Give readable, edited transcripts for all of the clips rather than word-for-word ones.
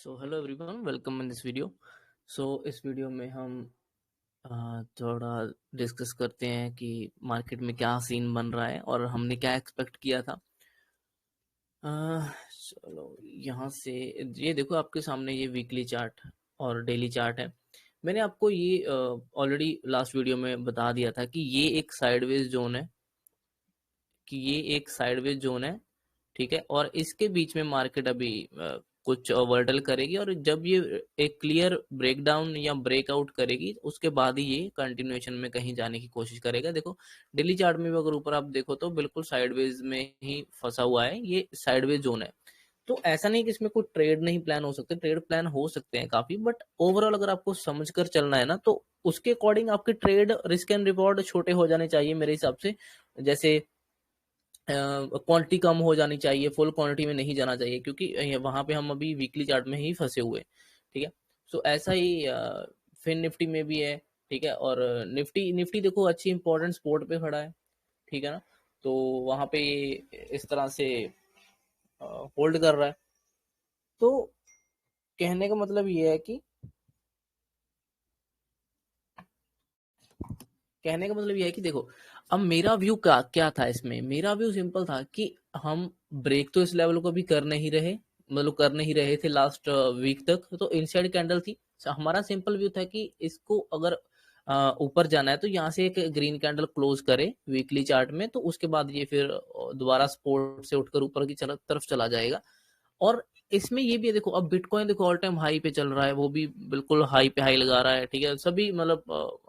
So hello everyone, welcome in this video. इस video में हम थोड़ा डिस्कस करते हैं कि मार्केट में क्या सीन बन रहा है और हमने क्या एक्सपेक्ट किया था। चलो यहाँ से ये देखो, आपके सामने ये वीकली चार्ट और डेली चार्ट है। मैंने आपको ये ऑलरेडी लास्ट वीडियो में बता दिया था कि ये एक साइडवेज जोन है, ठीक है। और इसके बीच में मार्केट अभी कुछ ओवरडल करेगी, और जब ये एक क्लियर ब्रेकडाउन या ब्रेकआउट करेगी उसके बाद ही ये कंटिन्यूएशन में कहीं जाने की कोशिश करेगा। देखो डेली चार्ट में भी अगर ऊपर आप देखो तो बिल्कुल साइडवेज में ही फंसा हुआ है, ये साइडवेज जोन है। तो ऐसा नहीं कि इसमें कोई ट्रेड नहीं प्लान हो सकते, ट्रेड प्लान हो सकते हैं काफी, बट ओवरऑल अगर आपको समझकर चलना है ना तो उसके अकॉर्डिंग आपके ट्रेड रिस्क एंड रिवॉर्ड छोटे हो जाने चाहिए मेरे हिसाब से। जैसे क्वांटिटी कम हो जानी चाहिए, फुल क्वांटिटी में नहीं जाना चाहिए, क्योंकि वहां पे हम अभी वीकली चार्ट में ही फंसे हुए हैं, ठीक है। ऐसा ही फिन निफ्टी में भी है, ठीक है। और निफ्टी निफ्टी देखो अच्छी इंपॉर्टेंट सपोर्ट पे खड़ा है, ठीक है ना। तो वहां पे ये इस तरह से होल्ड कर रहा है। तो कहने का मतलब ये है कि देखो, अब मेरा व्यू क्या क्या था इसमें। मेरा व्यू सिंपल था कि हम ब्रेक तो इस लेवल को भी कर नहीं रहे, मतलब कर नहीं रहे थे लास्ट वीक तक, तो इनसाइड कैंडल थी। हमारा सिंपल व्यू था कि इसको अगर ऊपर जाना है तो यहाँ से एक ग्रीन कैंडल क्लोज करे वीकली चार्ट में, तो उसके बाद ये फिर दोबारा सपोर्ट से उठकर ऊपर की तरफ चला जाएगा। और इसमें ये भी है, देखो अब बिटकॉइन देखो ऑल टाइम हाई पे चल रहा है, वो भी बिल्कुल हाई पे हाई लगा रहा है, ठीक है। सभी मतलब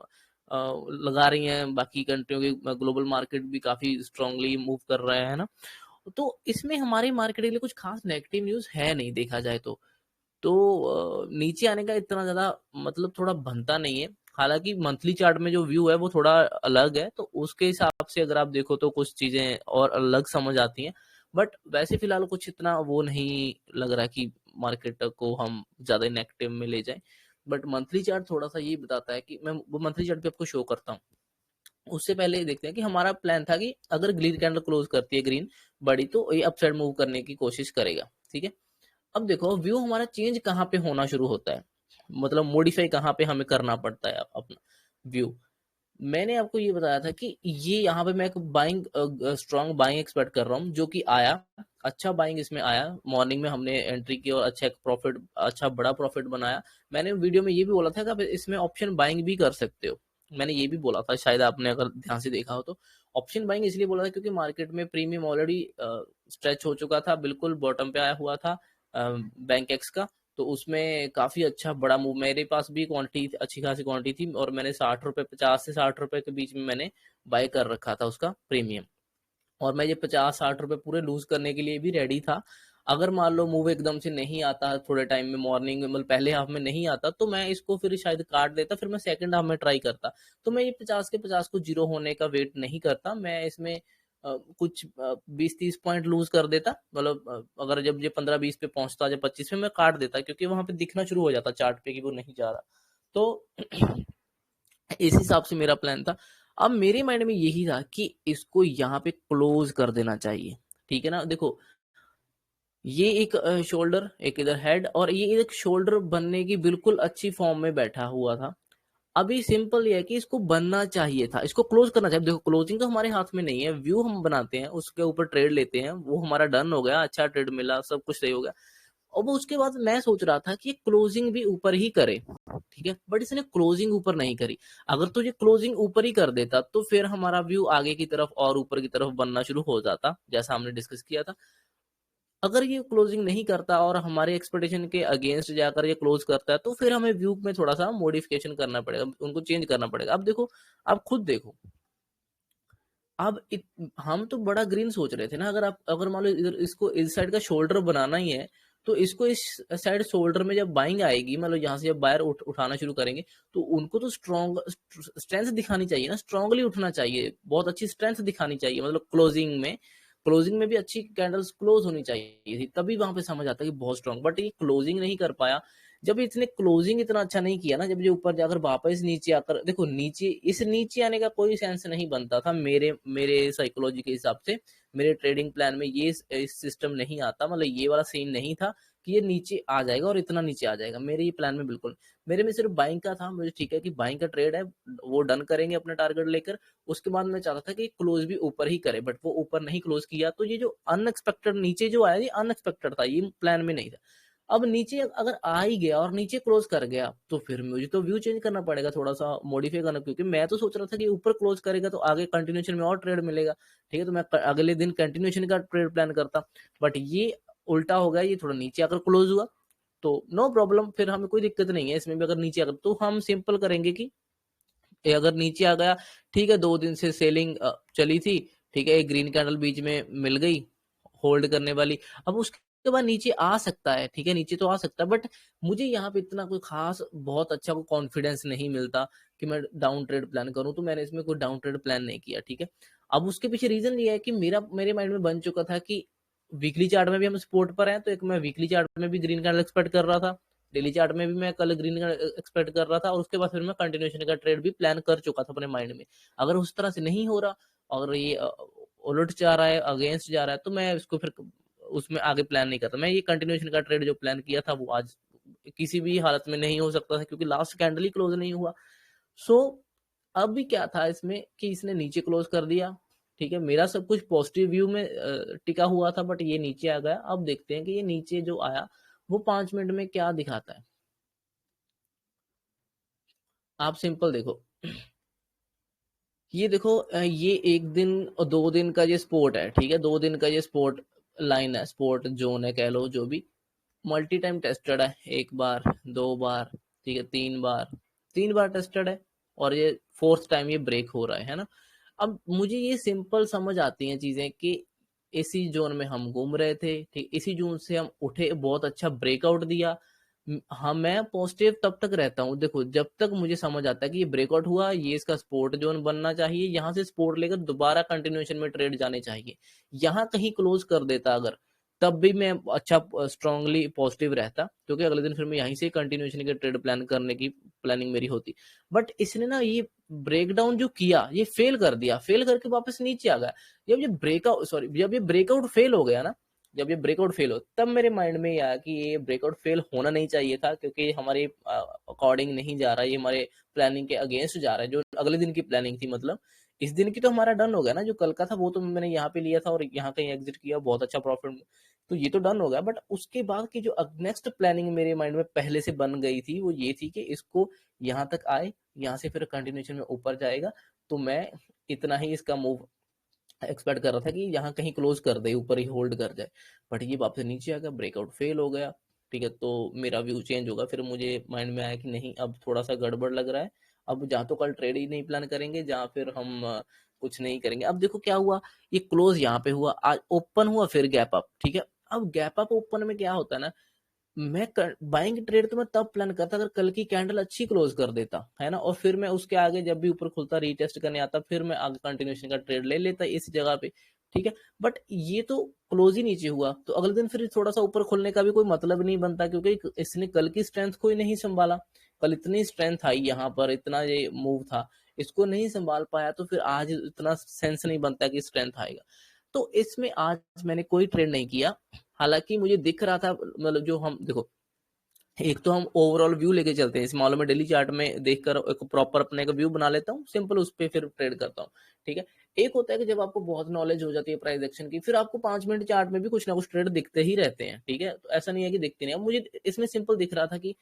लगा रही हैं, बाकी कंट्रियों के ग्लोबल मार्केट भी काफी स्ट्रांगली मूव कर रहे हैं ना। तो इसमें हमारी मार्केट के लिए कुछ खास नेगेटिव न्यूज है नहीं, देखा जाए तो। नीचे आने का इतना ज्यादा मतलब थोड़ा बनता नहीं है। हालांकि मंथली चार्ट में जो व्यू है वो थोड़ा अलग है, तो उसके हिसाब से अगर आप देखो तो कुछ चीजें और अलग समझ आती हैं। बट वैसे फिलहाल कुछ इतना वो नहीं लग रहा कि मार्केट को हम ज्यादा नेगेटिव में ले जाएं। बट मंथली चार्ट थोड़ा सा ये बताता है कि मैं वो मंथली चार्ट पे आपको शो करता हूँ। उससे पहले देखते हैं कि हमारा प्लान था कि अगर ग्रीन कैंडल क्लोज करती है ग्रीन बड़ी, तो ये अपसाइड मूव करने की कोशिश करेगा, ठीक है। अब देखो व्यू हमारा चेंज कहाँ पे होना शुरू होता है, मतलब मॉडिफाई कहाँ पे हमें करना पड़ता है अपना व्यू। मैंने आपको ये बताया था कि ये यहाँ पे मैं एक बाइंग स्ट्रॉन्ग बाइंग एक्सपेक्ट कर रहा हूँ, जो कि आया। अच्छा बाइंग इसमें आया, मॉर्निंग में हमने एंट्री की और अच्छा एक प्रॉफिट, अच्छा बड़ा प्रॉफिट बनाया। मैंने वीडियो में ये भी बोला था कि आप इसमें ऑप्शन बाइंग भी कर सकते हो। मैंने ये भी बोला था, शायद आपने अगर ध्यान से देखा हो तो। ऑप्शन बाइंग इसलिए बोला था क्योंकि मार्केट में प्रीमियम ऑलरेडी स्ट्रेच हो चुका था, बिल्कुल बॉटम पे आया हुआ था बैंक एक्स का। तो उसमें काफी अच्छा बड़ा मूव, मेरे पास भी क्वांटिटी अच्छी खासी क्वांटिटी थी, और मैंने 60 रुपए, 50 से 60 रुपए के बीच में मैंने बाय कर रखा था उसका प्रीमियम। और मैं ये 50-60 रुपए पूरे लूज करने के लिए भी रेडी था। अगर मान लो मूव एकदम से नहीं आता थोड़े टाइम में, मॉर्निंग में मतलब पहले हाफ में नहीं आता, तो मैं इसको फिर शायद काट देता, फिर मैं सेकंड हाफ में ट्राई करता। तो मैं ये 50 के 50 को जीरो होने का वेट नहीं करता, मैं इसमें कुछ 20-30 पॉइंट लूज कर देता। मतलब अगर जब ये 15-20 पे पहुंचता, जब 25 पे मैं काट देता, क्योंकि वहां पे दिखना शुरू हो जाता चार्ट पे कि वो नहीं जा रहा। तो इस हिसाब से मेरा प्लान था। अब मेरे माइंड में यही था कि इसको यहाँ पे क्लोज कर देना चाहिए, ठीक है ना। देखो ये एक शोल्डर, एक इधर हेड, और ये एक शोल्डर बनने की बिल्कुल अच्छी फॉर्म में बैठा हुआ था। अभी सिंपल ये है कि इसको बनना चाहिए था, इसको क्लोज करना चाहिए। देखो क्लोजिंग तो हमारे हाथ में नहीं है, व्यू हम बनाते हैं, उसके ऊपर ट्रेड लेते हैं, वो हमारा डन हो गया, अच्छा ट्रेड मिला, सब कुछ सही हो गया। और वो उसके बाद मैं सोच रहा था कि क्लोजिंग भी ऊपर ही करे, ठीक है। बट इसने क्लोजिंग ऊपर नहीं करी। अगर तो ये क्लोजिंग ऊपर ही कर देता तो फिर हमारा व्यू आगे की तरफ और ऊपर की तरफ बनना शुरू हो जाता, जैसा हमने डिस्कस किया था। अगर ये क्लोजिंग नहीं करता और हमारे एक्सपेक्टेशन के अगेंस्ट जाकर ये क्लोज करता है, तो फिर हमें व्यू में थोड़ा सा मॉडिफिकेशन करना पड़ेगा, उनको चेंज करना पड़ेगा। अब देखो, आप खुद देखो, हम तो बड़ा ग्रीन सोच रहे थे ना। अगर मान लो इधर इसको इस साइड का शोल्डर बनाना ही है, तो इसको इस साइड शोल्डर में जब बाइंग आएगी, मतलब यहाँ से जब बायर उठाना शुरू करेंगे, तो उनको तो स्ट्रॉन्ग स्ट्रेंथ दिखानी चाहिए ना, स्ट्रांगली उठना चाहिए, बहुत अच्छी स्ट्रेंथ दिखानी चाहिए, मतलब क्लोजिंग में भी अच्छी कैंडल्स क्लोज होनी चाहिए थी, तभी वहां पे समझ आता है कि बहुत स्ट्रांग। बट ये क्लोजिंग नहीं कर पाया। जब इसने क्लोजिंग इतना अच्छा नहीं किया ना, जब ये ऊपर जाकर वापस नीचे आकर, देखो नीचे आने का कोई सेंस नहीं बनता था मेरे मेरे साइकोलॉजी के हिसाब से। मेरे ट्रेडिंग प्लान में ये इस सिस्टम नहीं आता, मतलब ये वाला सीन नहीं था कि ये नीचे आ जाएगा और इतना नीचे आ जाएगा, मेरे ये प्लान में बिल्कुल मेरे में सिर्फ बाइंग का था। मुझे ठीक है कि बाइंग का ट्रेड है, वो डन करेंगे अपना टारगेट लेकर। उसके बाद मैं चाहता था कि क्लोज भी ऊपर ही करे, बट वो ऊपर नहीं क्लोज किया। तो ये जो अनएक्सपेक्टेड नीचे जो आया, ये अनएक्सपेक्टेड था, ये प्लान में नहीं था। अब नीचे अगर आ ही गया और नीचे क्लोज कर गया, तो फिर मुझे तो व्यू चेंज करना पड़ेगा, थोड़ा सा मॉडिफाई करना, क्योंकि मैं तो सोच रहा था कि ऊपर क्लोज करेगा तो आगे कंटिन्यूएशन में और ट्रेड मिलेगा। ठीक है, तो मैं अगले दिन कंटिन्यूएशन का ट्रेड प्लान करता, बट ये उल्टा हो गया, ये थोड़ा नीचे आकर क्लोज हुआ। तो नो प्रॉब्लम, फिर हमें कोई दिक्कत नहीं है इसमें भी। अगर नीचे आकर, तो हम सिंपल करेंगे कि ये अगर नीचे आ गया, ठीक है, 2 दिन से सेलिंग चली थी, ठीक है, एक ग्रीन कैंडल बीच में मिल गई होल्ड करने वाली। अब उसके बाद नीचे आ सकता है, ठीक है, नीचे तो आ सकता है, बट मुझे यहाँ पे इतना कोई खास बहुत अच्छा कोई कॉन्फिडेंस नहीं मिलता कि मैं डाउन ट्रेड प्लान करूं, तो मैंने इसमें कोई डाउन ट्रेड प्लान नहीं किया। ठीक है, अब उसके पीछे रीजन ये है कि मेरे माइंड में बन चुका था कि वीकली चार्ट में भी हम सपोर्ट पर हैं, तो एक मैं वीकली चार्ट में भी ग्रीन कैंडल एक्सपेक्ट कर रहा था, डेली चार्ट में भी मैं कल ग्रीन एक्सपेक्ट कर रहा था, और उसके बाद फिर मैं कंटिन्यूएशन का ट्रेड भी प्लान कर चुका था अपने माइंड में। अगर उस तरह से नहीं हो रहा, अगर ये उलट जा रहा है, अगेंस्ट जा रहा है, तो मैं इसको फिर उसमें आगे प्लान नहीं करता। मैं ये कंटिन्यूएशन का ट्रेड जो प्लान किया था वो आज किसी भी हालत में नहीं हो सकता था, क्योंकि लास्ट कैंडल ही क्लोज नहीं हुआ। सो अब भी क्या था इसमें कि इसने नीचे क्लोज कर दिया। ठीक है, मेरा सब कुछ पॉजिटिव व्यू में टिका हुआ था, बट ये नीचे आ गया। अब देखते हैं कि ये नीचे जो आया वो 5 मिनट में क्या दिखाता है। आप सिंपल देखो, ये देखो, ये 1 दिन और 2 दिन का ये स्पोर्ट है। ठीक है, 2 दिन का ये स्पोर्ट लाइन है, स्पोर्ट जोन है, कह लो जो भी। मल्टी टाइम टेस्टेड है, 1 बार, 2 बार, ठीक है, 3 बार, 3 बार टेस्टेड है, और ये 4th टाइम ये ब्रेक हो रहा है ना। अब मुझे ये सिंपल समझ आती हैं चीजें कि इसी जोन में हम घूम रहे थे, ठीक, इसी जोन से हम उठे, बहुत अच्छा ब्रेकआउट दिया। हाँ, मैं पॉजिटिव तब तक रहता हूँ, देखो, जब तक मुझे समझ आता है कि ये ब्रेकआउट हुआ, ये इसका सपोर्ट जोन बनना चाहिए, यहाँ से सपोर्ट लेकर दोबारा कंटिन्यूएशन में ट्रेड जाने चाहिए। यहाँ कहीं क्लोज कर देता अगर, तब भी मैं अच्छा स्ट्रांगली पॉजिटिव रहता, क्योंकि अगले दिन फिर मैं यहीं से कंटिन्यूएशन के ट्रेड प्लान करने की प्लानिंग मेरी होती। बट इसने ना ये ब्रेकडाउन जो किया, ये फेल कर दिया, फेल करके वापस नीचे आ गया। जब ये ब्रेकआउट फेल हो गया ना, जब ये ब्रेकआउट फेल हो, तब मेरे माइंड में ये आया कि ये ब्रेकआउट फेल होना नहीं चाहिए था, क्योंकि हमारे अकॉर्डिंग नहीं जा रहा, ये हमारे प्लानिंग के अगेंस्ट जा रहा है। जो अगले दिन की प्लानिंग थी, मतलब इस दिन की तो हमारा डन हो गया ना, जो कल का था वो तो मैंने यहाँ पे लिया था और यहाँ कहीं एग्जिट किया, बहुत अच्छा प्रॉफिट, तो ये तो डन हो गया। बट उसके बाद की जो नेक्स्ट प्लानिंग मेरे माइंड में पहले से बन गई थी, वो ये थी कि इसको यहाँ तक आए, यहाँ से फिर कंटिन्यूएशन में ऊपर जाएगा, तो मैं इतना ही इसका मूव एक्सपेक्ट कर रहा था कि यहाँ कहीं क्लोज कर दे, ऊपर ही होल्ड कर जाए। बट ये वापस नीचे आ गया, ब्रेकआउट फेल हो गया। ठीक है, तो मेरा व्यू चेंज होगा, फिर मुझे माइंड में आया कि नहीं, अब थोड़ा सा गड़बड़ लग रहा है। अब जहाँ तो कल ट्रेड ही नहीं प्लान करेंगे, जहाँ फिर हम कुछ नहीं करेंगे। अब देखो क्या हुआ, ये क्लोज यहाँ पे हुआ, आज ओपन हुआ, फिर गैप अप। ठीक है, अब गैप अप ओपन में क्या होता है ना, मैं बाइंग ट्रेड तो मैं तब प्लान करता अगर कल की कैंडल अच्छी क्लोज कर देता है ना, और फिर मैं उसके आगे जब भी ऊपर खुलता रीटेस्ट करने आता, फिर मैं आगे कंटिन्यूएशन का ट्रेड ले लेता इस जगह पे। ठीक है, बट ये तो क्लोज ही नीचे हुआ, तो अगले दिन फिर थोड़ा सा ऊपर खुलने का भी कोई मतलब नहीं बनता, क्योंकि इसने कल की स्ट्रेंथ को ही नहीं संभाला। कल इतनी स्ट्रेंथ आई यहाँ पर, इतना ये मूव था, इसको नहीं संभाल पाया, तो फिर आज इतना सेंस नहीं बनता कि स्ट्रेंथ आएगा। तो इसमें आज मैंने कोई ट्रेड नहीं किया। हालांकि मुझे दिख रहा था, मतलब जो हम देखो, एक तो हम ओवरऑल व्यू लेके चलते हैं, इस मामले में डेली चार्ट में देखकर एक प्रॉपर अपने का व्यू बना लेता हूँ, सिंपल उस पर फिर ट्रेड करता हूँ। ठीक है, एक होता है कि जब आपको बहुत नॉलेज हो जाती है प्राइस एक्शन की, फिर आपको 5 मिनट चार्ट में भी कुछ ना कुछ ट्रेड दिखते ही रहते हैं। ठीक है, तो ऐसा नहीं है कि दिखते नहीं। अब मुझे इसमें सिंपल दिख रहा था कि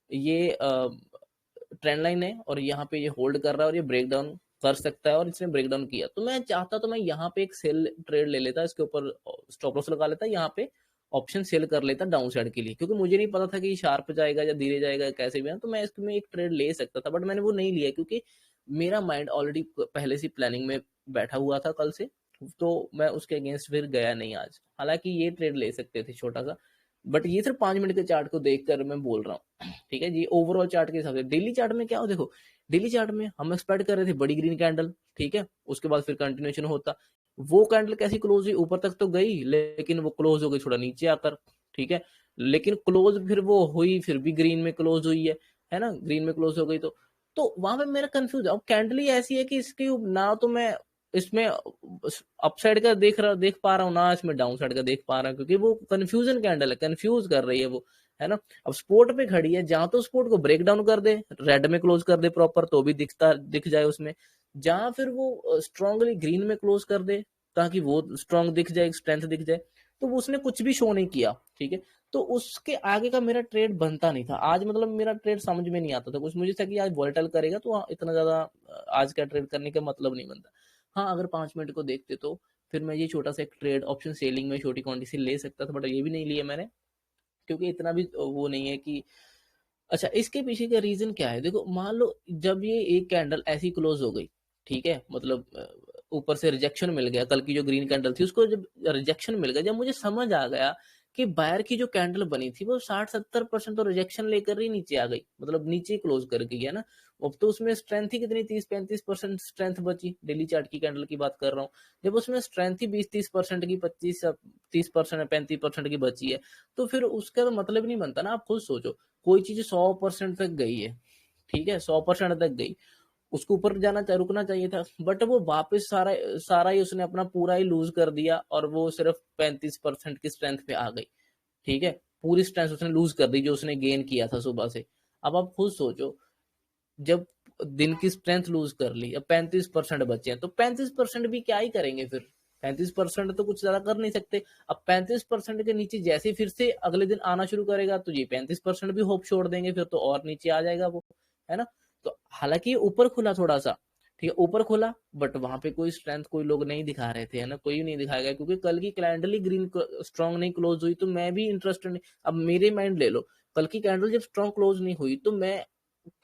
ये ट्रेंड लाइन है, और यहाँ पे ये होल्ड कर रहा है, और ये ब्रेक डाउन कर सकता है, और इसने ब्रेक डाउन किया, तो मैं चाहता तो मैं यहाँ पे एक सेल ट्रेड ले लेता, इसके ऊपर स्टॉप लॉस लगा लेता, यहाँ पे ऑप्शन सेल कर लेता डाउन साइड के लिए, क्योंकि मुझे नहीं पता था कि शार्प जाएगा या धीरे जाएगा, कैसे भी है, तो मैं इसमें एक ट्रेड ले सकता था, बट मैंने वो नहीं लिया, क्योंकि मेरा माइंड ऑलरेडी पहले से प्लानिंग में बैठा हुआ था कल से, तो मैं उसके अगेंस्ट फिर गया नहीं आज। हालांकि ये ट्रेड ले सकते थे छोटा सा, बट ये सिर्फ 5 मिनट के चार्ट को देखकर मैं बोल रहा हूँ। ठीक है जी, ओवरऑल चार्ट के हिसाब से डेली चार्ट में क्या हो, देखो, डेली चार्ट में हम एक्सपेक्ट कर रहे थे बड़ी ग्रीन कैंडल, ठीक है, उसके बाद फिर कंटिन्यूएशन होता, वो कैंडल कैसी क्लोज हुई, ऊपर तक तो गई, लेकिन वो क्लोज हो गई थोड़ा नीचे आकर। ठीक है, लेकिन क्लोज फिर वो हुई, फिर भी ग्रीन में क्लोज हुई है ना, ग्रीन में क्लोज हो गई, तो वहां पे मेरा कंफ्यूज है। अब कैंडल ही ऐसी है कि इसकी ना तो मैं इसमें अपसाइड का देख पा रहा हूँ ना, इसमें डाउन साइड का देख पा रहा हूँ, क्योंकि वो कंफ्यूजन कैंडल है, कंफ्यूज कर रही है वो, है ना। अब सपोर्ट पे खड़ी है, जहां तो सपोर्ट को ब्रेक डाउन कर दे, रेड में क्लोज कर दे प्रॉपर, तो भी दिख जाए उसमें, जहां फिर वो स्ट्रांगली ग्रीन में क्लोज कर दे ताकि वो स्ट्रांग दिख जाए, स्ट्रेंथ दिख जाए, तो वो उसने कुछ भी शो नहीं किया, ठीक है। तो उसके आगे का मेरा ट्रेड बनता नहीं था आज, मतलब मेरा ट्रेड समझ में नहीं आता था कुछ, मुझे था कि आज वोलेटाइल करेगा तो इतना ज्यादा आज का ट्रेड करने का मतलब नहीं बनता। हाँ, अगर 5 मिनट को देखते तो फिर मैं ये छोटा सा एक ट्रेड ऑप्शन सेलिंग में छोटी क्वांटिटी ले सकता था, बट ये भी नहीं लिया मैंने, क्योंकि इतना भी वो नहीं है कि। अच्छा, इसके पीछे का रीजन क्या है, देखो मान लो जब ये एक कैंडल ऐसी क्लोज हो गई, ठीक है, मतलब ऊपर से रिजेक्शन मिल गया, कल की जो ग्रीन कैंडल थी उसको जब रिजेक्शन मिल गया, जब मुझे समझ आ गया कि बायर की जो कैंडल बनी थी वो 60-70% तो रिजेक्शन लेकर ही नीचे आ गई, मतलब नीचे क्लोज कर गई है ना। अब तो उसमें स्ट्रेंथ ही कितनी, 30-35% स्ट्रेंथ बची, डेली चार्ट की कैंडल की बात कर रहा हूँ। जब उसमें स्ट्रेंथ ही 20-30% की, 25-30%, 35% की बची है, तो फिर उसका तो मतलब नहीं बनता ना। आप खुद सोचो, कोई चीज 100% तक गई है, ठीक है, 100% तक गई, उसको ऊपर जाना चाहिए, रुकना चाहिए था, बट वो वापस सारा सारा ही उसने अपना पूरा ही लूज कर दिया, और वो सिर्फ 35% की स्ट्रेंथ पे आ गई, ठीक है। पूरी स्ट्रेंथ उसने लूज कर दी जो उसने गेन किया था सुबह से। अब आप खुद सोचो, जब दिन की स्ट्रेंथ लूज कर ली, अब 35% बचे हैं, तो 35% भी क्या ही करेंगे फिर, 35% तो कुछ ज्यादा कर नहीं सकते। अब 35% के नीचे जैसे फिर से अगले दिन आना शुरू करेगा, तो ये 35% भी होप छोड़ देंगे, फिर तो और नीचे आ जाएगा वो, है ना। तो हालांकि ऊपर खुला थोड़ा सा, ठीक है, ऊपर खुला, बट वहां पे कोई स्ट्रेंथ कोई लोग नहीं दिखा रहे थे, है ना, कोई नहीं दिखाएगा, क्योंकि कल की कैंडल ही ग्रीन स्ट्रांग नहीं क्लोज हुई, तो मैं भी इंटरेस्टेड नहीं। अब मेरे माइंड ले लो, कल की कैंडल जब स्ट्रांग क्लोज नहीं हुई, तो मैं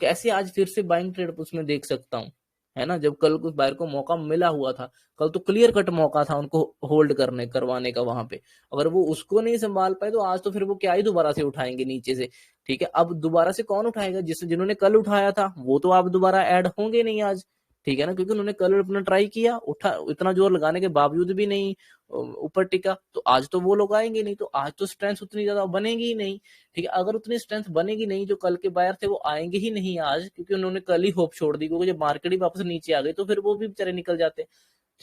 कैसे आज फिर से बाइंग ट्रेड उसमें देख सकता हूँ, है ना, जब कल कुछ बायर को मौका मिला हुआ था, कल तो क्लियर कट मौका था उनको होल्ड करवाने का वहां पे। अगर वो उसको नहीं संभाल पाए, तो आज तो फिर वो क्या ही दोबारा से उठाएंगे नीचे से, ठीक है। अब दोबारा से कौन उठाएगा, जिन्होंने कल उठाया था वो तो आप दोबारा ऐड होंगे नहीं आज, ठीक है ना, क्योंकि उन्होंने कल अपना ट्राई किया, उठा, इतना जोर लगाने के बावजूद भी नहीं ऊपर टिका, तो आज तो वो लोग आएंगे नहीं, तो आज तो स्ट्रेंथ उतनी ज्यादा बनेगी ही नहीं, ठीक है। अगर उतनी स्ट्रेंथ बनेगी नहीं, जो कल के बायर थे वो आएंगे ही नहीं आज, क्योंकि उन्होंने कल ही होप छोड़ दी, क्योंकि जब मार्केट ही वापस नीचे आ गई तो फिर वो भी बेचारे निकल जाते,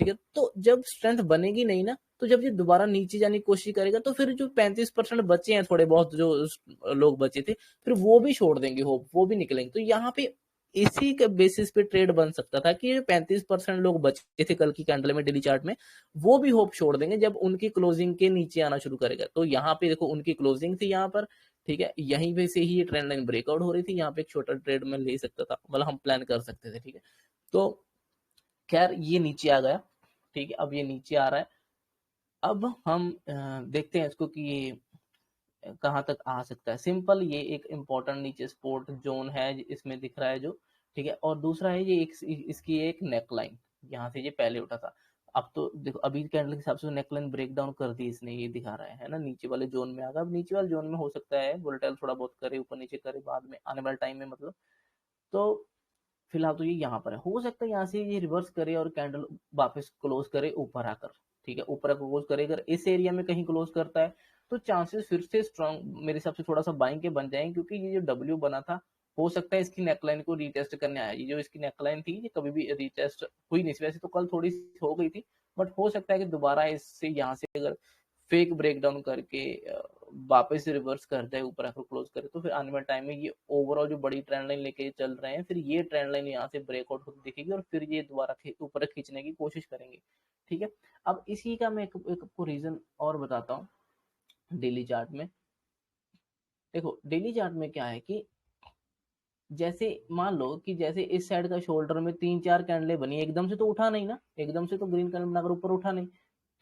ठीक है। तो जब स्ट्रेंथ बनेगी नहीं ना, तो जब ये दोबारा नीचे जाने की कोशिश करेगा, तो फिर जो 35% बचे हैं थोड़े बहुत जो लोग बचे थे, फिर वो भी छोड़ देंगे होप, वो भी निकलेंगे। तो यहाँ पे इसी के बेसिस पे ट्रेड बन सकता था कि 35% लोग बचे थे कल की कैंडल में डेली चार्ट में, वो भी होप छोड़ देंगे जब उनकी क्लोजिंग के नीचे आना शुरू करेगा। तो यहाँ पे देखो, उनकी क्लोजिंग थी यहाँ पर, ठीक है, यहीं पे से ही ये ट्रेंड लाइन ब्रेकआउट हो रही थी, यहाँ पे एक छोटा ट्रेड में ले सकता था, मतलब हम प्लान कर सकते थे, ठीक है। तो खैर ये नीचे आ गया, ठीक है, अब ये नीचे आ रहा है। अब हम देखते हैं इसको कि ये कहाँ तक आ सकता है। सिंपल, ये एक इम्पोर्टेंट नीचे सपोर्ट जोन है इसमें दिख रहा है जो, ठीक है। और दूसरा है ये एक, इसकी एक नेक लाइन, यहाँ से ये पहले उठा था। अब तो देखो, अभी कैंडल के हिसाब से नेक लाइन ब्रेक डाउन कर दी इसने, ये दिखा रहा है ना, नीचे वाले जोन में आ गया। अब नीचे वाले जोन में हो सकता है वोलेटाइल थोड़ा बहुत करे, ऊपर नीचे करे बाद में आने वाले टाइम में, मतलब। तो फिलहाल तो ये यहाँ पर है, हो सकता है यहाँ से ये रिवर्स करे और कैंडल वापस क्लोज करे ऊपर आकर, ठीक है, ऊपर आकर क्लोज करे। अगर इस एरिया में कहीं क्लोज करता है, तो चांसेस फिर से स्ट्रॉन्ग मेरे हिसाब से थोड़ा सा बाइंग के बन जाएंगे, क्योंकि ये जो डब्ल्यू बना था, हो सकता है इसकी नेकलाइन को रीटेस्ट करने आया। ये जो इसकी नेकलाइन थी, ये कभी भी रीटेस्ट हुई नहीं, वैसे तो कल थोड़ी सी हो गई थी, बट हो सकता है कि दोबारा इससे यहाँ से अगर फेक ब्रेकडाउन करके वापस रिवर्स कर जाए, ऊपर आकर क्लोज करे, तो फिर आने वाले टाइम में ये ओवरऑल जो बड़ी ट्रेंड लाइन लेके चल रहे हैं, फिर ये ट्रेंड लाइन यहाँ से ब्रेकआउट होती दिखेगी, और फिर ये दोबारा ऊपर खींचने की कोशिश करेंगे, ठीक है। अब इसी का मैं एक आपको रीजन और बताता हूँ। डेली चार्ट में देखो, डेली चार्ट में क्या है कि जैसे मान लो कि जैसे इस साइड का शोल्डर में 3-4 कैंडलें बनी, एकदम से तो उठा नहीं ना, एकदम से तो ग्रीन कैंडल बनाकर ऊपर उठा नहीं,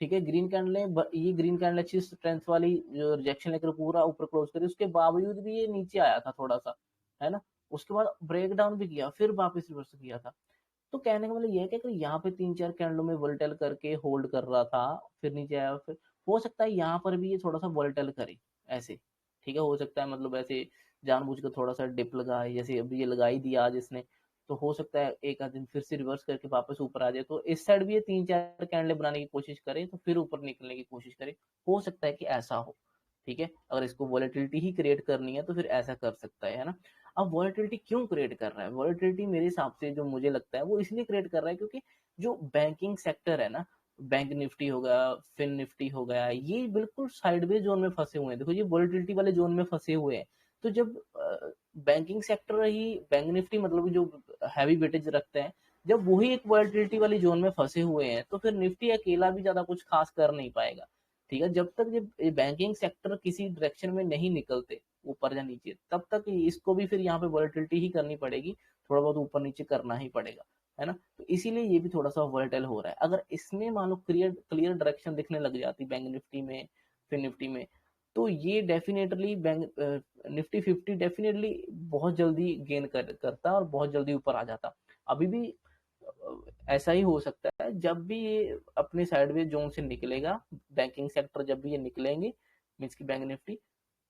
ठीक है। ग्रीन कैंडल, ये ग्रीन कैंडल अच्छी स्ट्रेंथ वाली जो रिजेक्शन लेकर पूरा ऊपर क्लोज करी, उसके बावजूद भी ये नीचे आया था थोड़ा सा, है ना। उसके बाद ब्रेक डाउन भी किया, फिर वापस रिवर्स किया था। तो कहने का मतलब ये है कि अगर यहाँ पे 3-4 कैंडलों में वोलेटाइल करके होल्ड कर रहा था, फिर नीचे आया, फिर हो सकता है यहाँ पर भी ये थोड़ा सा वोलेटाइल करे ऐसे, ठीक है, हो सकता है, मतलब ऐसे जानबूझ कर थोड़ा सा डिप लगाए, जैसे अभी ये लगा ही दिया आज इसने, तो हो सकता है एक आध दिन फिर से रिवर्स करके वापस ऊपर आ जाए, तो इस साइड भी ये 3-4 कैंडले बनाने की कोशिश करे, तो फिर ऊपर निकलने की कोशिश करे, हो सकता है कि ऐसा हो, ठीक है। अगर इसको वॉलेटिलिटी ही क्रिएट करनी है, तो फिर ऐसा कर सकता है ना। अब वॉलेटिलिटी क्यों क्रिएट कर रहा है, वॉलेटिलिटी मेरे हिसाब से जो मुझे लगता है वो इसलिए क्रिएट कर रहा है, क्योंकि जो बैंकिंग सेक्टर है ना, बैंक निफ्टी हो गया, फिन निफ्टी हो गया, ये बिल्कुल साइडवेज जोन में फंसे हुए हैं। देखो ये वोलेटिलिटी वाले जोन में फंसे हुए हैं। तो जब बैंकिंग सेक्टर ही, बैंक निफ्टी मतलब जो हैवी वेटेज रखते हैं, जब वही एक वोलेटिलिटी वाली जोन में फंसे हुए हैं, तो फिर निफ्टी अकेला भी ज्यादा कुछ खास कर नहीं पाएगा। ठीक है, जब तक ये बैंकिंग सेक्टर किसी डायरेक्शन में नहीं निकलते ऊपर या नीचे, तब तक इसको भी फिर यहाँ पे वोलेटिलिटी ही करनी पड़ेगी, थोड़ा बहुत ऊपर नीचे करना ही पड़ेगा, है ना। तो इसीलिए ये भी थोड़ा सा वोलेटाइल हो रहा है। अगर इसमें मान लो क्लियर क्लियर डायरेक्शन दिखने लग जाती बैंक निफ्टी में, फिर निफ्टी में, तो ये डेफिनेटली बैंक निफ्टी 50 डेफिनेटली बहुत जल्दी गेन करता और बहुत जल्दी ऊपर आ जाता। अभी भी ऐसा ही हो सकता है, जब भी ये अपने साइडवेज जोन से निकलेगा, बैंकिंग सेक्टर जब भी ये निकलेंगे, मीन्स की बैंक निफ्टी,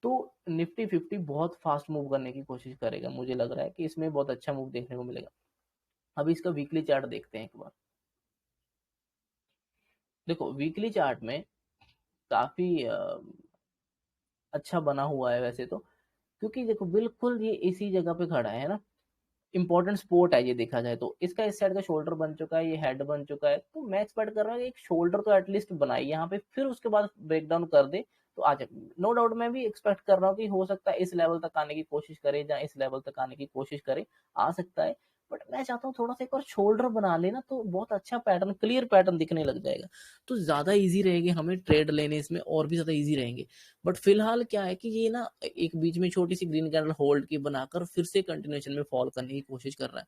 तो निफ्टी 50 बहुत फास्ट मूव करने की कोशिश करेगा। मुझे लग रहा है कि इसमें बहुत अच्छा मूव देखने को मिलेगा। अब इसका वीकली चार्ट देखते हैं एक बार। देखो वीकली चार्ट में काफी अच्छा बना हुआ है वैसे तो, क्योंकि देखो बिल्कुल ये इसी जगह पे खड़ा है ना। इंपॉर्टेंट स्पोर्ट है ये, देखा जाए तो इसका इस साइड का शोल्डर बन चुका है, ये हेड बन चुका है, तो मैं एक्सपेक्ट कर रहा हूँ एक शोल्डर तो एटलीस्ट बनाए यहाँ पे, फिर उसके बाद ब्रेक डाउन कर दे तो आ जाए। नो डाउट मैं भी एक्सपेक्ट कर रहा हूँ कि हो सकता है इस लेवल तक आने की कोशिश करे, या इस लेवल तक आने की कोशिश करे, आ सकता है। बट मैं चाहता हूँ थोड़ा सा एक और शोल्डर बना लेना, तो बहुत अच्छा पैटर्न, क्लियर पैटर्न दिखने लग जाएगा, तो ज्यादा इजी रहेगी हमें ट्रेड लेने, इसमें और भी ज्यादा इजी रहेंगे। बट फिलहाल क्या है कि ये ना एक बीच में छोटी सी ग्रीन कैंडल होल्ड की बनाकर फिर से कंटिन्यूएशन में फॉल करने की कोशिश कर रहा है।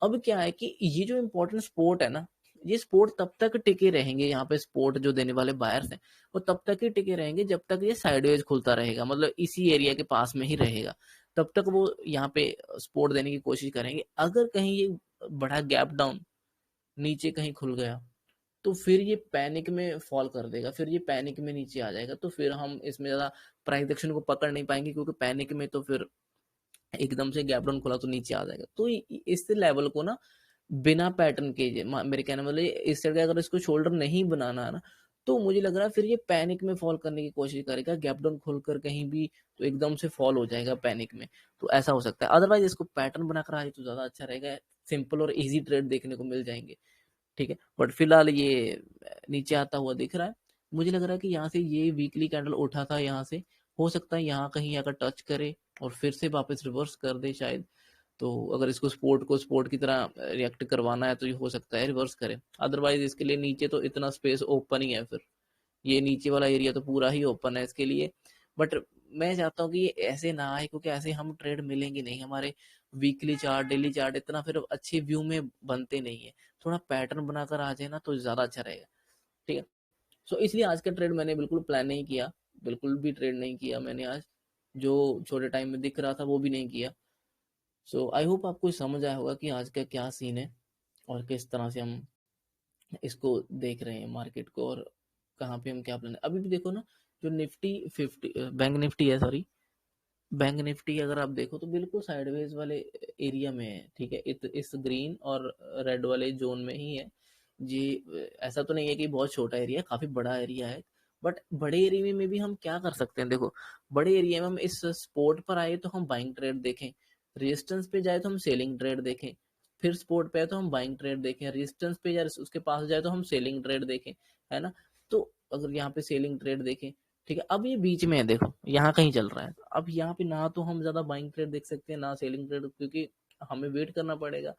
अब क्या है कि ये जो इंपॉर्टेंट स्पोर्ट है ना, ये स्पोर्ट तब तक टिके रहेंगे, यहाँ पे स्पोर्ट जो देने वाले बायर्स हैं वो तब तक ही टिके रहेंगे जब तक ये साइडवेज खुलता रहेगा, मतलब इसी एरिया के पास में ही रहेगा, तब तक वो यहाँ पे सपोर्ट देने की कोशिश करेंगे। अगर कहीं ये बड़ा गैप डाउन नीचे कहीं खुल गया, तो फिर ये पैनिक में फॉल कर देगा, फिर ये पैनिक में नीचे आ जाएगा, तो फिर हम इसमें ज्यादा प्राइस एक्शन को पकड़ नहीं पाएंगे, क्योंकि पैनिक में तो फिर एकदम से गैप डाउन खुला तो नीचे आ जाएगा। तो इस लेवल को ना बिना पैटर्न के, मेरे कहने वाले इस तरह का अगर इसको शोल्डर नहीं बनाना है ना, तो मुझे लग रहा है फिर ये पैनिक में फॉल करने की कोशिश करेगा, गैप डाउन खोलकर कहीं भी तो एकदम से फॉल हो जाएगा पैनिक में। तो ऐसा हो सकता है, अदरवाइज इसको पैटर्न बनाकर आए तो ज्यादा अच्छा रहेगा, सिंपल और इजी ट्रेड देखने को मिल जाएंगे। ठीक है, बट फिलहाल ये नीचे आता हुआ दिख रहा है। मुझे लग रहा है कि यहाँ से ये वीकली कैंडल उठा था, यहाँ से हो सकता है यहाँ कहीं अगर टच करे और फिर से वापस रिवर्स कर दे शायद, तो अगर इसको स्पोर्ट की तरह रिएक्ट करवाना है तो ये हो सकता है रिवर्स करे। अदरवाइज इसके लिए नीचे तो इतना स्पेस ओपन ही है, फिर ये नीचे वाला एरिया तो पूरा ही ओपन है इसके लिए। बट मैं चाहता हूँ कि ये ऐसे ना आए, क्योंकि ऐसे हम ट्रेड मिलेंगे नहीं हमारे। वीकली चार्ट, डेली चार्ट इतना फिर अच्छे व्यू में बनते नहीं है, थोड़ा पैटर्न बनाकर आ जाए ना तो ज्यादा अच्छा रहेगा। ठीक है, सो इसलिए आज का ट्रेड मैंने बिल्कुल प्लान नहीं किया, बिल्कुल भी ट्रेड नहीं किया मैंने आज, जो छोटे टाइम में दिख रहा था वो भी नहीं किया। सो आई होप आपको समझ आया होगा कि आज का क्या सीन है और किस तरह से हम इसको देख रहे हैं मार्केट को, और कहाँ पे हम क्या प्लान है। अभी भी देखो ना, जो निफ्टी 50 बैंक निफ्टी है, सॉरी बैंक निफ्टी, अगर आप देखो तो बिल्कुल साइडवेज वाले एरिया में है। ठीक है, इस ग्रीन और रेड वाले जोन में ही है जी। ऐसा तो नहीं है कि बहुत छोटा एरिया है, काफी बड़ा एरिया है। बट बड़े एरिया में भी हम क्या कर सकते हैं, देखो बड़े एरिया में हम इस स्पोर्ट पर आए तो हम बाइंग ट्रेड देखें, रेजिस्टेंस पे जाए तो हम सेलिंग ट्रेड देखें, फिर स्पोर्ट पे आए तो हम बाइंग ट्रेड देखें, रेजिस्टेंस पे या उसके पास जाए तो हम सेलिंग ट्रेड देखें, है ना। तो अगर यहाँ पे सेलिंग ट्रेड देखें, ठीक है, अब ये बीच में है, देखो यहाँ कहीं चल रहा है, अब यहाँ पे ना तो हम ज्यादा बाइंग ट्रेड देख सकते हैं ना सेलिंग ट्रेड, क्योंकि हमें वेट करना पड़ेगा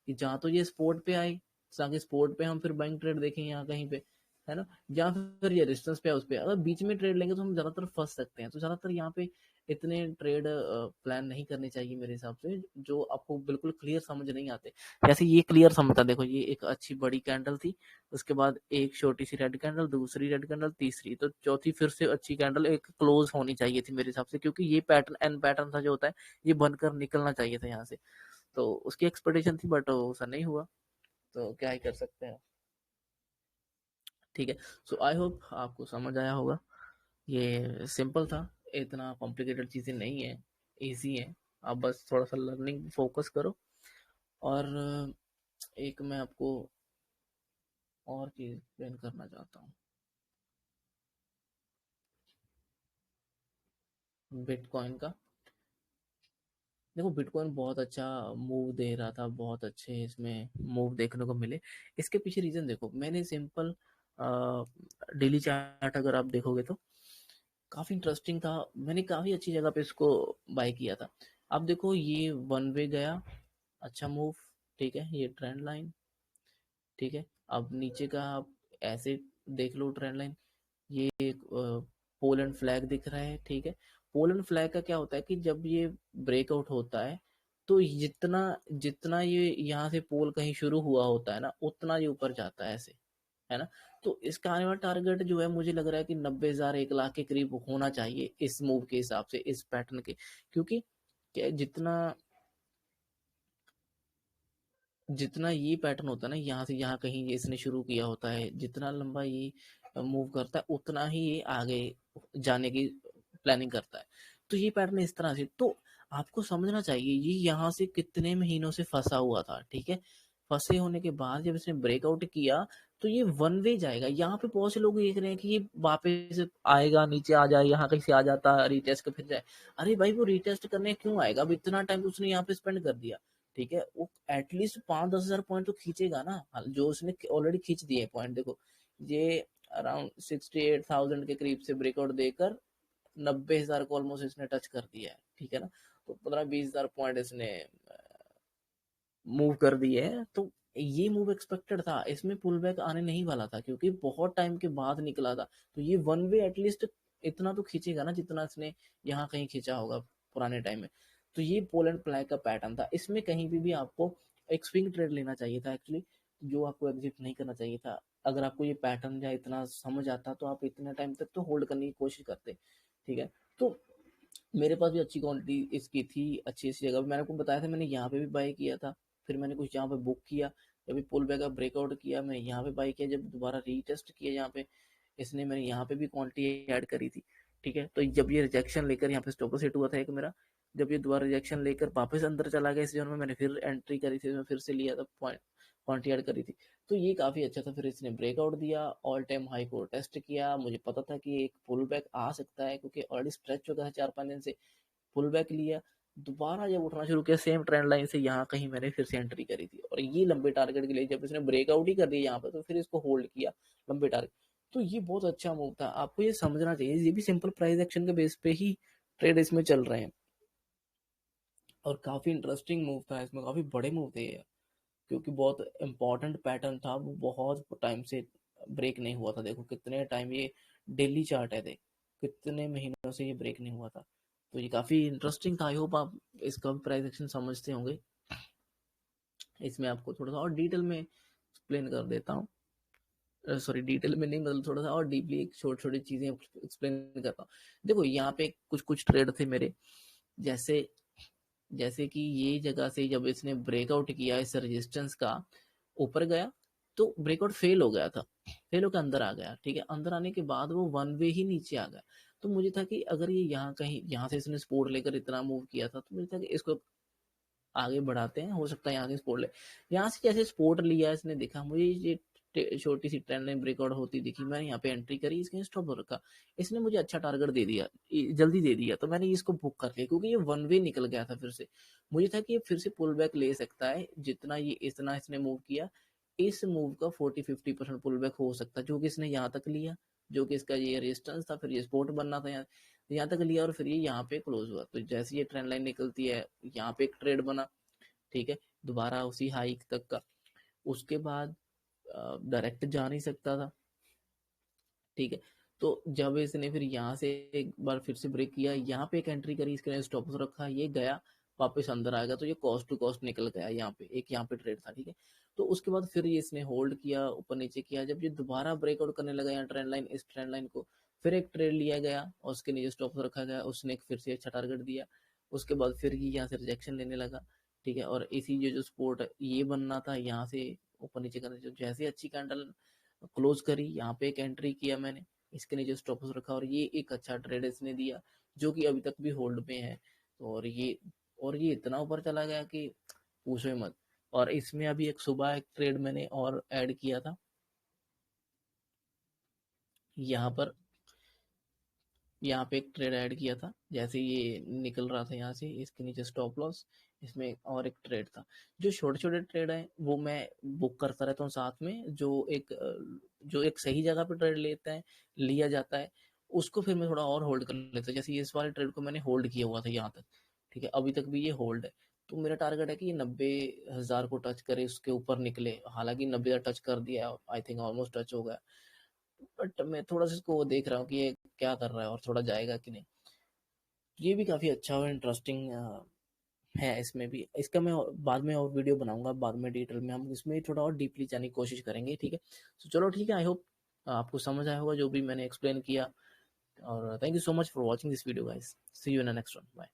कि जहाँ तो ये स्पोर्ट पे आए, ताकि स्पोर्ट पे हम फिर बाइंग ट्रेड देखें यहाँ कहीं पे, है ना। या फिर ये रेजिस्टेंस पे है उस पे, अगर बीच में ट्रेड लेंगे तो हम ज्यादातर फंस सकते हैं। तो ज्यादातर यहाँ पे इतने ट्रेड प्लान नहीं करने चाहिए मेरे हिसाब से, जो आपको बिल्कुल क्लियर समझ नहीं आते। जैसे ये क्लियर समझता, देखो ये एक अच्छी बड़ी कैंडल थी, उसके बाद एक छोटी सी रेड कैंडल, दूसरी रेड कैंडल, तीसरी, तो चौथी फिर से अच्छी कैंडल एक क्लोज होनी चाहिए थी मेरे हिसाब से, क्योंकि ये पैटर्न एन पैटर्न था जो होता है, ये बनकर निकलना चाहिए था यहाँ से। तो उसकी एक्सपेक्टेशन थी, बट ऐसा नहीं हुआ, तो क्या ही कर सकते हैं। ठीक है, सो आई होप आपको समझ आया होगा। ये सिंपल था, इतना कॉम्प्लिकेटेड चीज़ें नहीं है, इजी है। आप बस थोड़ा सा लर्निंग फोकस करो। और एक मैं आपको और चीज़ एक्सप्लेन करना चाहता हूँ, बिटकॉइन का। देखो बिटकॉइन बहुत अच्छा मूव दे रहा था, बहुत अच्छे इसमें मूव देखने को मिले। इसके पीछे रीजन देखो, मैंने सिंपल डेली चार्ट अगर आप देखोगे तो काफी इंटरेस्टिंग था, मैंने काफी अच्छी जगह पे इसको बाय किया था। अब देखो ये वन वे गया, अच्छा मूव, ठीक है, ये ट्रेंड लाइन, ठीक है। अब नीचे का आप ऐसे देख लो ट्रेंड लाइन, ये एक पोलैंड फ्लैग दिख रहा है, ठीक है। पोलैंड फ्लैग का क्या होता है कि जब ये ब्रेकआउट होता है तो जितना जितना ये यहाँ से पोल कहीं शुरू हुआ होता है ना, उतना ये ऊपर जाता है ऐसे, है ना। तो इसका आने वाला टारगेट जो है मुझे लग रहा है कि 90,000 1 लाख के करीब होना चाहिए इस मूव के हिसाब से, इस पैटर्न के, क्योंकि जितना जितना ये पैटर्न होता है ना, यहाँ से यहाँ कहीं ये इसने शुरू किया होता है, जितना लंबा ये मूव करता है उतना ही ये आगे जाने की प्लानिंग करता है। तो ये पैटर्न इस तरह से, तो आपको समझना चाहिए ये यहाँ से कितने महीनों से फंसा हुआ था, ठीक है। फंसे होने के बाद जब इसने ब्रेकआउट किया तो ये वन वे जाएगा। यहाँ पे बहुत से लोग देख रहे हैं कि ये वापस आएगा, नीचे आ जाए, यहाँ कहीं से आ जाता, रीटेस्ट कर फिर जाए। अरे भाई वो रीटेस्ट करने क्यों आएगा, अब इतना टाइम उसने यहाँ पे स्पेंड कर दिया, ठीक है। वो एटलीस्ट 5-10 हजार पॉइंट तो खींचेगा ना, जो उसने ऑलरेडी खींच दिए पॉइंट। देखो ये अराउंड 68,000 के करीब से ब्रेकआउट देकर 90,000 को ऑलमोस्ट इसने टच कर दिया है, ठीक है ना। तो 15-20 हजार पॉइंट इसने मूव कर दिए है। तो ये मूव एक्सपेक्टेड था, इसमें पुल बैक आने नहीं वाला था क्योंकि बहुत टाइम के बाद निकला था। तो ये वन वे एटलीस्ट इतना तो खींचेगा ना जितना इसने यहाँ कहीं खींचा होगा पुराने टाइम में। तो ये पोलैंड फ्लैग का पैटर्न था, इसमें कहीं भी आपको एक स्विंग ट्रेड लेना चाहिए था एक्चुअली, जो आपको एग्जिट नहीं करना चाहिए था। अगर आपको ये पैटर्न या इतना समझ आता तो आप इतने टाइम तक तो होल्ड करने की कोशिश करते, ठीक है। तो मेरे पास भी अच्छी क्वांटिटी इसकी थी, अच्छी सी जगह मैंने आपको बताया था, मैंने यहाँ पे भी बाय किया था, फिर मैंने कुछ यहाँ पे बुक किया, जब पुल बैक का ब्रेकआउट किया मैं यहाँ पे बाय किया, जब दोबारा रीटेस्ट किया यहाँ पे इसने, मैंने यहाँ पे भी क्वांटिटी ऐड करी थी, ठीक है। तो जब ये रिजेक्शन लेकर यहाँ पे स्टॉप लॉस हिट हुआ था एक मेरा, जब ये दोबारा रिजेक्शन लेकर वापस अंदर चला गया इस जोन में, मैंने फिर एंट्री करी थी, मैं फिर से लिया था, पॉइंट क्वांटिटी ऐड करी थी। तो ये काफी अच्छा था। फिर इसने ब्रेकआउट दिया, ऑल टाइम हाई को टेस्ट किया, मुझे पता था कि एक पुल बैक आ सकता है क्योंकि ऑलरेडी स्ट्रेच हो गया था 4-5 दिन से। पुल बैक लिया, दोबारा जब उठना शुरू किया सेम ट्रेंड लाइन से, यहाँ कहीं मैंने फिर से एंट्री करी थी, और ये लंबे टारगेट के लिए जब इसने ब्रेकआउट ही कर दिया यहाँ पर तो फिर इसको होल्ड किया लंबे टारगेट। तो ये बहुत अच्छा मूव था, आपको ये समझना चाहिए, ये भी सिंपल प्राइस एक्शन के बेस पे ही ट्रेड इसमें चल रहे हैं। और काफी इंटरेस्टिंग मूव था इसमें, काफी बड़े मूव थे ये, क्योंकि बहुत इंपॉर्टेंट पैटर्न था, वो बहुत टाइम से ब्रेक नहीं हुआ था। देखो कितने टाइम ये डेली चार्ट है, देख कितने महीनों से ये ब्रेक नहीं हुआ था। तो ये काफी इंटरेस्टिंग था, आई होप आप इसका प्राइस एक्शन समझते होंगे। इसमें आपको थोड़ा सा और डिटेल में एक्सप्लेन कर देता हूँ, सॉरी डिटेल में नहीं, मतलब थोड़ा सा और डीपली एक छोटी छोटी चीजें एक्सप्लेन करता हूँ। देखो यहाँ पे कुछ कुछ ट्रेड थे मेरे, जैसे जैसे कि ये जगह से जब इसने ब्रेकआउट किया इस रेजिस्टेंस का, ऊपर गया तो ब्रेकआउट फेल हो गया था, फेल होकर अंदर आ गया, ठीक है। अंदर आने के बाद वो वन वे ही नीचे आ गया। तो मुझे था कि अगर ये यहाँ कहीं, यहाँ से इसने सपोर्ट लेकर इतना मूव किया था, तो मुझे था कि इसको आगे बढ़ाते हैं, हो सकता है यहाँ से सपोर्ट ले। यहाँ से जैसे सपोर्ट लिया इसने, देखा मुझे ये छोटी सी ट्रेंड लाइन ब्रेकआउट होती दिखी, मैंने यहाँ पे एंट्री करी, इसके स्टॉप रखा। इसने मुझे अच्छा टारगेट दे दिया, जल्दी दे दिया, तो मैंने इसको बुक कर लिया क्योंकि ये वन वे निकल गया था फिर से। मुझे था कि ये फिर से पुल बैक ले सकता है, जितना ये इतना इसने मूव किया, इस मूव का 40-50% पुल बैक हो सकता है, जो कि इसने यहाँ तक लिया, जो कि इसका ये रेजिस्टेंस था, फिर ये सपोर्ट बनना था यहाँ तक लिया, और फिर ये यहाँ पे क्लोज हुआ। तो जैसे ये ट्रेंड लाइन निकलती है, यहाँ पे एक ट्रेड बना, ठीक है, दोबारा उसी हाइक तक का, उसके बाद डायरेक्ट जा नहीं सकता था, ठीक है। तो जब इसने फिर यहाँ से एक बार फिर से ब्रेक किया, यहाँ पे एक एंट्री करी, इसके स्टॉप रखा, ये गया वापस अंदर आ गया, तो ये कॉस्ट टू कॉस्ट निकल गया, यहाँ पे एक यहाँ पे ट्रेड था, ठीक है। तो उसके बाद फिर ये इसने होल्ड किया, ऊपर नीचे किया, जब ये दोबारा ब्रेकआउट करने लगा यहाँ ट्रेंड लाइन, इस ट्रेंड लाइन को, फिर एक ट्रेड लिया गया और उसके नीचे स्टॉप रखा गया, उसने एक फिर से अच्छा टारगेट दिया। उसके बाद फिर ये यहाँ से रिजेक्शन लेने लगा, ठीक है। और इसी जो जो सपोर्ट ये बनना था, यहाँ से ऊपर नीचे करने, जो जैसे अच्छी कैंडल क्लोज करी, यहाँ पे एक एंट्री किया मैंने, इसके नीचे स्टॉप लॉस रखा, और ये एक अच्छा ट्रेड इसने दिया, जो कि अभी तक भी होल्ड में है। तो और ये इतना ऊपर चला गया कि पूछो ही मत। और इसमें अभी एक सुबह एक ट्रेड मैंने और ऐड किया था, यहाँ पर यहाँ पे एक ट्रेड ऐड किया था, जैसे ये निकल रहा था यहाँ से, इसके नीचे स्टॉप लॉस, इसमें और एक ट्रेड था। जो छोटे-छोटे ट्रेड हैं वो मैं बुक करता रहता हूँ साथ में, जो एक सही जगह पे ट्रेड लिया जाता है, उसको फिर मैं थोड़ा और होल्ड कर लेता हूँ। जैसे इस वाले ट्रेड को मैंने होल्ड किया हुआ था यहाँ तक, ठीक है, अभी तक भी ये होल्ड है। तो मेरा टारगेट है कि ये 90,000 को टच करे, उसके ऊपर निकले। हालाँकि 90,000 टच कर दिया है, आई थिंक ऑलमोस्ट टच हो गया। बट मैं थोड़ा-सा इसको देख रहा हूँ कि ये क्या कर रहा है और थोड़ा जाएगा कि नहीं। ये भी काफ़ी अच्छा और इंटरेस्टिंग है इसमें भी। इसका मैं बाद में और वीडियो बनाऊँगा, बाद में डिटेल में हम इसमें थोड़ा और डीपली जाने की कोशिश करेंगे, ठीक है? सो चलो ठीक है, आई होप आपको समझ आया होगा जो भी मैंने एक्सप्लेन किया, और thank you so much for watching this video guys. See you in the next one. Bye.